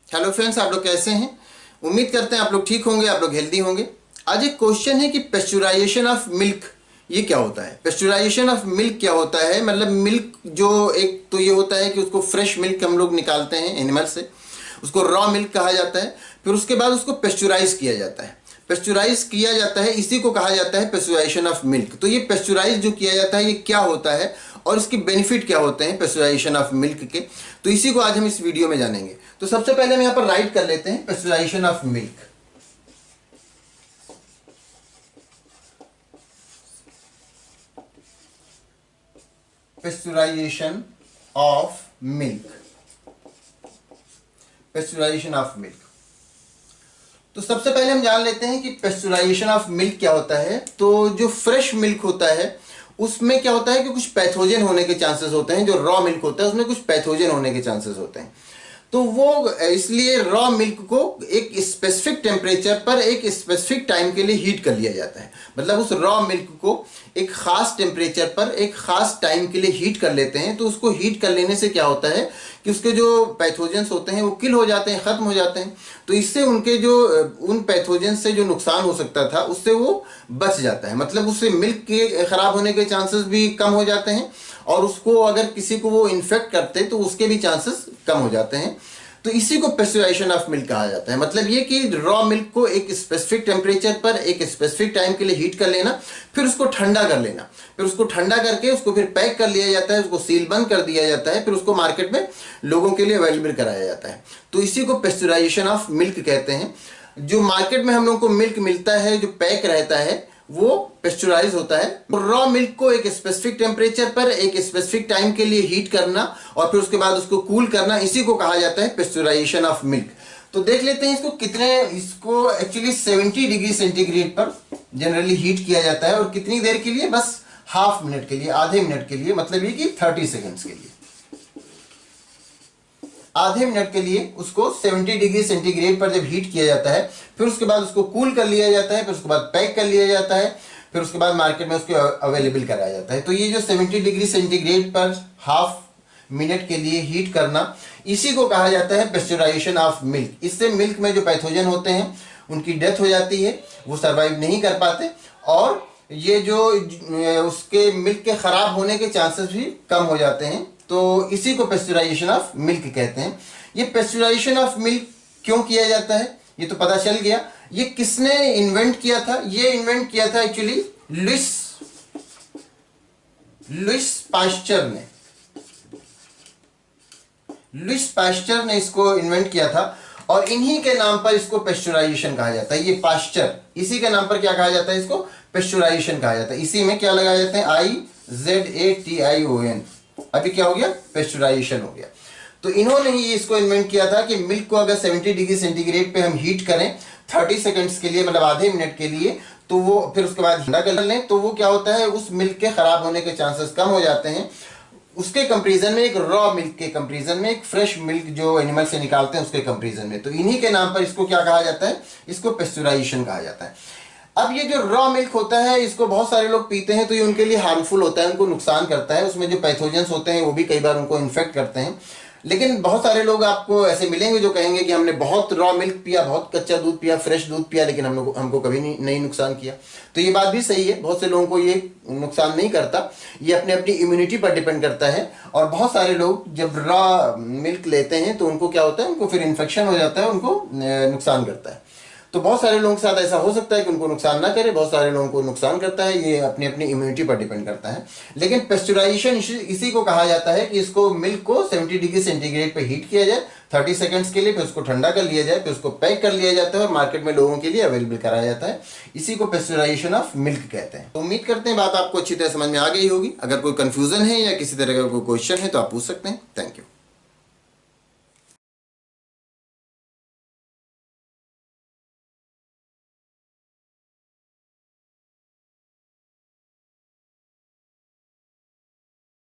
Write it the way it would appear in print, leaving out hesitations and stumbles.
Hello friends, आप लोग कैसे हैं? उम्मीद करते हैं आप लोग ठीक होंगे, आप लोग हेल्दी होंगे। आज एक क्वेश्चन है कि पेस्चुराइजेशन ऑफ मिल्क ये क्या होता है। पेस्चुराइजेशन ऑफ मिल्क क्या होता है? मतलब मिल्क जो एक तो ये होता है कि उसको फ्रेश मिल्क हम लोग निकालते हैं एनिमल से, उसको रॉ मिल्क कहा जाता है। फिर उसके बाद उसको पेस्चुराइज किया जाता है। पेस्चुराइज किया जाता है, इसी को कहा जाता है पेस्चुराइजेशन ऑफ मिल्क। तो ये पेस्चुराइज जो किया जाता है ये क्या होता है और इसके बेनिफिट क्या होते हैं पेस्चुराइजेशन ऑफ मिल्क के, तो इसी को आज हम इस वीडियो में जानेंगे। तो सबसे पहले हम यहाँ पर राइट कर लेते हैं pasteurisation of milk. Pasteurisation of milk, pasteurisation of milk. तो सबसे पहले हम जान लेते हैं कि पेस्चुराइजेशन ऑफ मिल्क क्या होता है। तो जो फ्रेश मिल्क होता है उसमें क्या होता है कि कुछ पैथोजन होने के चांसेस होते हैं। जो रॉ मिल्क होता है उसमें कुछ पैथोजन होने के चांसेस होते हैं। तो वो इसलिए रॉ मिल्क को एक स्पेसिफिक टेम्परेचर पर एक स्पेसिफिक टाइम के लिए हीट कर लिया जाता है। मतलब उस रॉ मिल्क को एक खास टेम्परेचर पर एक खास टाइम के लिए हीट कर लेते हैं। तो उसको हीट कर लेने से क्या होता है कि उसके जो पैथोजेंस होते हैं वो किल हो जाते हैं, ख़त्म हो जाते हैं। तो इससे उनके जो उन पैथोजेंस से जो नुकसान हो सकता था उससे वो बच जाता है। मतलब उससे मिल्क के ख़राब होने के चांसेस भी कम हो जाते हैं और उसको अगर किसी को वो इन्फेक्ट करते तो उसके भी चांसेस कम हो जाते हैं। तो इसी को पेस्चुराइजेशन ऑफ मिल्क कहा जाता है। मतलब ये कि रॉ मिल्क को एक स्पेसिफिक टेम्परेचर पर एक स्पेसिफिक टाइम के लिए हीट कर लेना, फिर उसको ठंडा कर लेना, फिर उसको ठंडा करके उसको फिर पैक कर लिया जाता है, उसको सील बंद कर दिया जाता है, फिर उसको मार्केट में लोगों के लिए अवेलेबल कराया जाता है। तो इसी को पेस्चुराइजेशन ऑफ मिल्क कहते हैं। जो मार्केट में हम लोग को मिल्क मिलता है जो पैक रहता है वो पेस्चुराइज होता है। रॉ मिल्क को एक स्पेसिफिक टेम्परेचर पर एक स्पेसिफिक टाइम के लिए हीट करना और फिर उसके बाद उसको कूल करना, इसी को कहा जाता है पेस्चुराइजेशन ऑफ मिल्क। तो देख लेते हैं इसको एक्चुअली 70 डिग्री सेंटीग्रेड पर जनरली हीट किया जाता है। और कितनी देर के लिए? बस हाफ मिनट के लिए, आधे मिनट के लिए। मतलब ये कि 30 सेकेंड्स के लिए, आधे मिनट के लिए उसको 70 डिग्री सेंटीग्रेड पर जब हीट किया जाता है, फिर उसके बाद उसको कूल कर लिया जाता है, फिर उसके बाद पैक कर लिया जाता है, फिर उसके बाद मार्केट में उसको अवेलेबल कराया जाता है। तो ये जो 70 डिग्री सेंटीग्रेड पर हाफ मिनट के लिए हीट करना, इसी को कहा जाता है पेस्चुराइजेशन ऑफ मिल्क। इससे मिल्क में जो पैथोजन होते हैं उनकी डेथ हो जाती है, वो सर्वाइव नहीं कर पाते और ये जो उसके मिल्क के खराब होने के चांसेस भी कम हो जाते हैं। तो इसी को पेस्चुराइजेशन ऑफ मिल्क कहते हैं। ये पेस्चुराइजेशन ऑफ मिल्क क्यों किया जाता है ये तो पता चल गया। ये किसने इन्वेंट किया था? ये इन्वेंट किया था एक्चुअली लुइस पास्चर ने। लुइस पास्चर ने इसको इन्वेंट किया था और इन्हीं के नाम पर इसको पेस्चुराइजेशन कहा जाता है। ये पास्चर, इसी के नाम पर क्या कहा जाता है? इसको पेस्चुराइजेशन कहा जाता है। इसी में क्या लगाया जाते हैं? IZATION। अभी क्या हो गया? पेस्चुराइजेशन हो गया। तो इन्होंने ही इसको इन्वेंट किया था कि मिल्क को अगर 70 डिग्री सेंटीग्रेड पे हम हीट करें 30 सेकंड्स के लिए, मतलब आधे मिनट के लिए, तो वो फिर उसके बाद ठंडा कर लें तो वो क्या होता है, उस मिल्क के खराब होने के चांसेस कम हो जाते हैं। उसके कंपैरिजन में, एक रॉ मिल्क के कंपैरिजन में, एक फ्रेश मिल्क जो एनिमल से निकालते हैं उसके कंपैरिजन में। तो इन्हीं के नाम पर इसको क्या कहा जाता है? इसको पेस्चुराइजेशन कहा जाता है। अब ये जो रॉ मिल्क होता है इसको बहुत सारे लोग पीते हैं तो ये उनके लिए हार्मफुल होता है, उनको नुकसान करता है। उसमें जो पैथोजेंस होते हैं वो भी कई बार उनको इन्फेक्ट करते हैं। लेकिन बहुत सारे लोग आपको ऐसे मिलेंगे जो कहेंगे कि हमने बहुत रॉ मिल्क पिया, बहुत कच्चा दूध पिया, फ्रेश दूध पिया, लेकिन हमको कभी नहीं नुकसान किया। तो ये बात भी सही है, बहुत से लोगों को ये नुकसान नहीं करता। ये अपने अपनी इम्यूनिटी पर डिपेंड करता है। और बहुत सारे लोग जब रॉ मिल्क लेते हैं तो उनको क्या होता है, उनको फिर इन्फेक्शन हो जाता है, उनको नुकसान करता है। तो बहुत सारे लोगों के साथ ऐसा हो सकता है कि उनको नुकसान ना करे, बहुत सारे लोगों को नुकसान करता है। ये अपनी अपनी इम्यूनिटी पर डिपेंड करता है। लेकिन पेस्चुराइजेशन इसी को कहा जाता है कि इसको मिल्क को 70 डिग्री सेंटीग्रेड पे हीट किया जाए 30 सेकंड्स के लिए, फिर उसको ठंडा कर लिया जाए, फिर उसको पैक कर लिया जाता है और मार्केट में लोगों के लिए अवेलेबल कराया जाता है। इसी को पेस्चुराइजेशन ऑफ मिल्क कहते हैं। तो उम्मीद करते हैं बात आपको अच्छी तरह समझ में आ गई होगी। अगर कोई कंफ्यूजन है या किसी तरह का कोई क्वेश्चन है तो आप पूछ सकते हैं। Thank you.